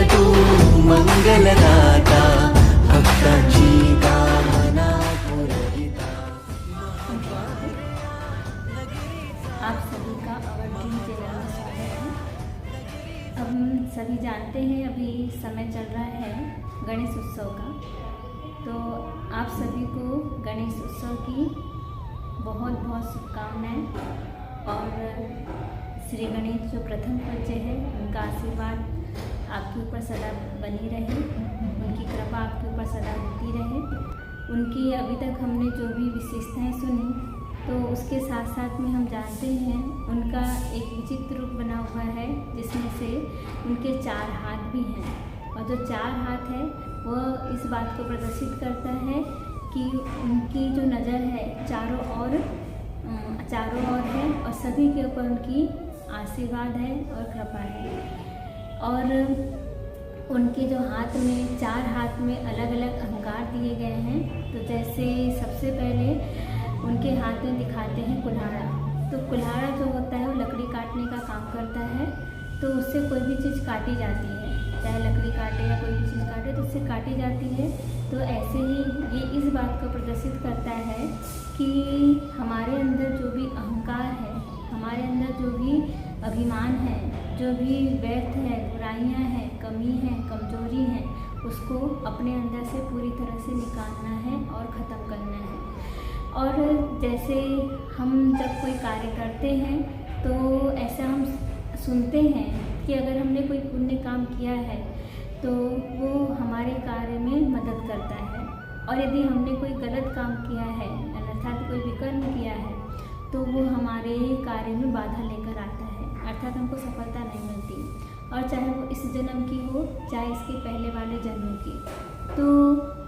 तू मंगलदाता, भक्तांची कामना पुरविता। आप सभी का अवर ड्रीम चैनल में स्वागत है। हम सभी जानते हैं अभी समय चल रहा है गणेश उत्सव का, तो आप सभी को गणेश उत्सव की बहुत बहुत शुभकामनाएं। और श्री गणेश जो प्रथम पूज्य है, उनका आशीर्वाद आपके ऊपर सदा बनी रहे, उनकी कृपा आपके ऊपर सदा होती रहे। उनकी अभी तक हमने जो भी विशेषताएं सुनी, तो उसके साथ साथ में हम जानते हैं उनका एक विचित्र रूप बना हुआ है, जिसमें से उनके 4 हाथ भी हैं। और जो 4 हाथ है वह इस बात को प्रदर्शित करता है कि उनकी जो नज़र है चारों ओर है और सभी के ऊपर उनकी आशीर्वाद है और कृपा है। और उनके जो हाथ में 4 हाथ में अलग अलग अहंकार दिए गए हैं। तो जैसे सबसे पहले उनके हाथ में दिखाते हैं कुल्हाड़ा। तो कुल्हाड़ा जो होता है वो लकड़ी काटने का काम करता है, तो उससे कोई भी चीज़ काटी जाती है, चाहे लकड़ी काटे या कोई भी चीज़ काटे तो उससे काटी जाती है। तो ऐसे ही ये इस बात को प्रदर्शित करता है कि हमारे अंदर जो भी अहंकार है, हमारे अंदर जो भी अभिमान है, जो भी व्यर्थ है, बुराइयां हैं, कमी है, कमजोरी है, उसको अपने अंदर से पूरी तरह से निकालना है और ख़त्म करना है। और जैसे हम जब कोई कार्य करते हैं तो ऐसा हम सुनते हैं कि अगर हमने कोई पुण्य काम किया है तो वो हमारे कार्य में मदद करता है, और यदि हमने कोई गलत काम किया है अर्थात कोई विकर्म किया है तो वो हमारे कार्य में बाधा लेकर आता है, अर्थात हमको सफलता नहीं मिलती। और चाहे वो इस जन्म की हो, चाहे इसके पहले वाले जन्मों की। तो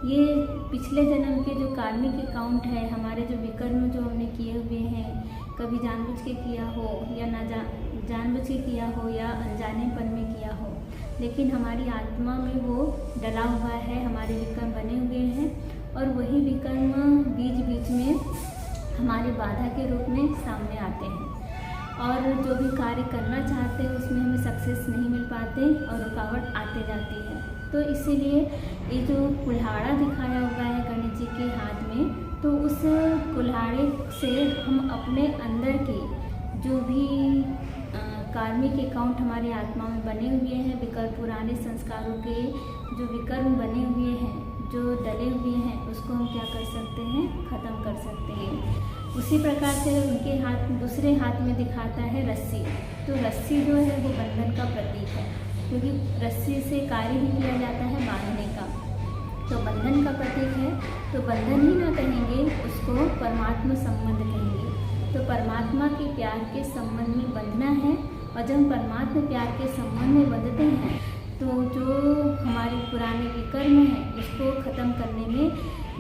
ये पिछले जन्म के जो कार्मिक अकाउंट है, हमारे जो विकर्म जो हमने किए हुए हैं, कभी जानबूझ के किया हो या जानबूझ के किया हो या अनजानेपन में किया हो, लेकिन हमारी आत्मा में वो डला हुआ है, हमारे विकर्म बने हुए हैं। और वही विकर्म बीच बीच में हमारे बाधा के रूप में सामने आते हैं, और जो भी कार्य करना चाहते हैं उसमें हमें सक्सेस नहीं मिल पाते और रुकावट आते जाती है। तो इसीलिए ये जो कुल्हाड़ा दिखाया हुआ है गणेश जी के हाथ में, तो उस कुल्हाड़े से हम अपने अंदर के जो भी कार्मिक अकाउंट हमारी आत्मा में बने हुए हैं, विकर्म पुराने संस्कारों के जो विकर्म बने हुए हैं, जो डले हुए हैं, उसको हम क्या कर सकते हैं, ख़त्म कर सकते हैं। उसी प्रकार से उनके हाथ दूसरे हाथ में दिखाता है रस्सी। तो रस्सी जो है वो बंधन का प्रतीक है, क्योंकि रस्सी से कार्य ही किया जाता है बांधने का, तो बंधन का प्रतीक है। तो बंधन ही ना कहेंगे, उसको परमात्मा संबंध कहेंगे। तो परमात्मा के प्यार के संबंध में बंधना है, और जब हम परमात्मा प्यार के संबंध में बंधते हैं तो जो हमारे पुराने विकर्म हैं उसको ख़त्म करने में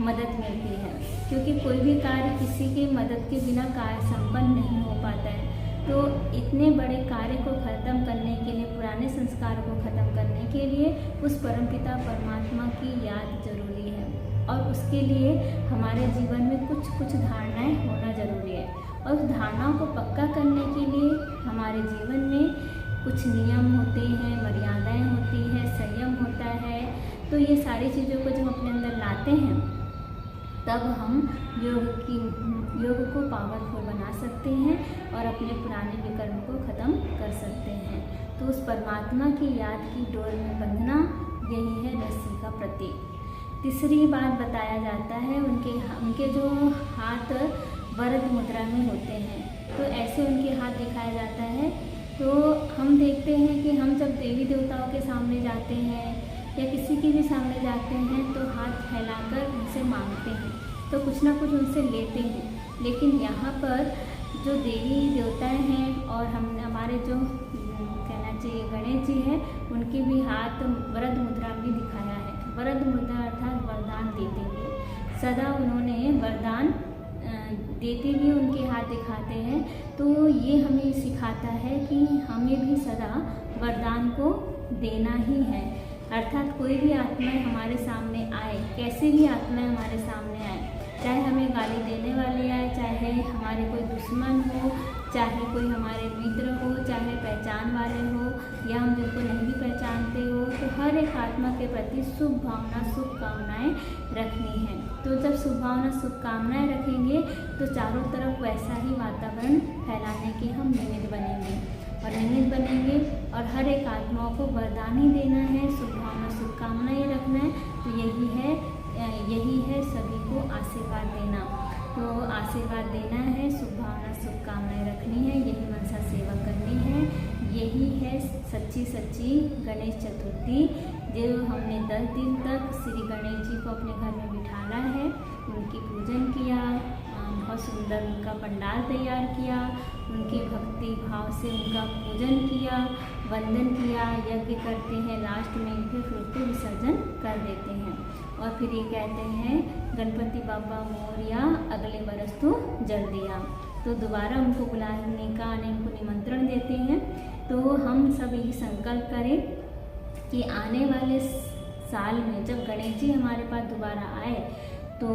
मदद मिलती है, क्योंकि कोई भी कार्य किसी की मदद के बिना कार्य संपन्न नहीं हो पाता है। तो इतने बड़े कार्य को ख़त्म करने के लिए, पुराने संस्कारों को ख़त्म करने के लिए उस परमपिता परमात्मा की याद जरूरी है, और उसके लिए हमारे जीवन में कुछ धारणाएं होना ज़रूरी है। और उस धारणाओं को पक्का करने के लिए हमारे जीवन में कुछ नियम होते हैं, मर्यादाएं होती हैं, संयम होता है। तो ये सारी चीज़ों को जब अपने अंदर लाते हैं तब हम योग को पावरफुल बना सकते हैं और अपने पुराने विकर्म को ख़त्म कर सकते हैं। तो उस परमात्मा की याद की डोर में बंधना, यही है रस्सी का प्रतीक। तीसरी बात बताया जाता है उनके जो हाथ वरद मुद्रा में होते हैं, तो ऐसे उनके हाथ दिखाया जाता है। तो हम देखते हैं कि हम जब देवी देवताओं के सामने जाते हैं या किसी के भी सामने जाते हैं तो हाथ फैलाकर उनसे मांगते हैं, तो कुछ ना कुछ उनसे लेते हैं। लेकिन यहाँ पर जो देवी देवताएं हैं और हमारे जो कहना चाहिए गणेश जी हैं, उनके भी हाथ वरद मुद्रा में दिखाया है। वरद मुद्रा अर्थात वरदान देते हुए, सदा उन्होंने वरदान देते हुए उनके हाथ दिखाते हैं। तो ये हमें सिखाता है कि हमें भी सदा वरदान को देना ही है, अर्थात कोई भी आत्माएं हमारे सामने आए, कैसे भी आत्माएं हमारे सामने आए, चाहे हमें गाली देने वाले आए, चाहे हमारे कोई दुश्मन हो, चाहे कोई हमारे मित्र हो, चाहे पहचान वाले हो या हम जिनको नहीं भी पहचानते हो, तो हर हर एक आत्मा के प्रति शुभ भावना शुभकामनाएं रखनी है। तो जब शुभ भावना शुभकामनाएं रखेंगे तो चारों तरफ वैसा ही वातावरण फैलाने के हम निमित्त बनेंगे और हर एक आत्माओं को वरदान ही देना है, शुभ भावना शुभकामनाएं रखना है। तो यही है सभी को आशीर्वाद देना। तो आशीर्वाद देना है, शुभ भावना शुभकामनाएं रखनी है, यही मनसा सेवा करनी है। यही है सच्ची गणेश चतुर्थी, जो हमने 10 दिन तक श्री गणेश जी को अपने घर में बिठाना है, उनकी पूजन किया, बहुत सुंदर उनका पंडाल तैयार किया, उनकी भक्ति भाव से उनका पूजन किया, वंदन किया, यज्ञ करते हैं, लास्ट में फिर उनको विसर्जन कर देते हैं और फिर ये कहते हैं गणपति बाबा मोरया, अगले बरस तू जल्दी आ। तो दोबारा उनको बुलाने का उनको निमंत्रण देते हैं। तो हम सब यही संकल्प करें कि आने वाले साल में जब गणेश जी हमारे पास दोबारा आए तो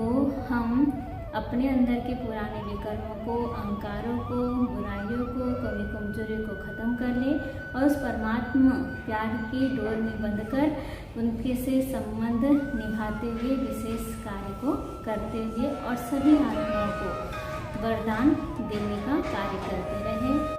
हम अपने अंदर के पुराने विकर्मों को, अहंकारों को, बुराइयों को, कमी कमजोरियों को ख़त्म कर लें और उस परमात्मा प्यार की डोर में बंधकर उनके से संबंध निभाते हुए विशेष कार्य को करते हुए और सभी आत्माओं को वरदान देने का कार्य करते रहें।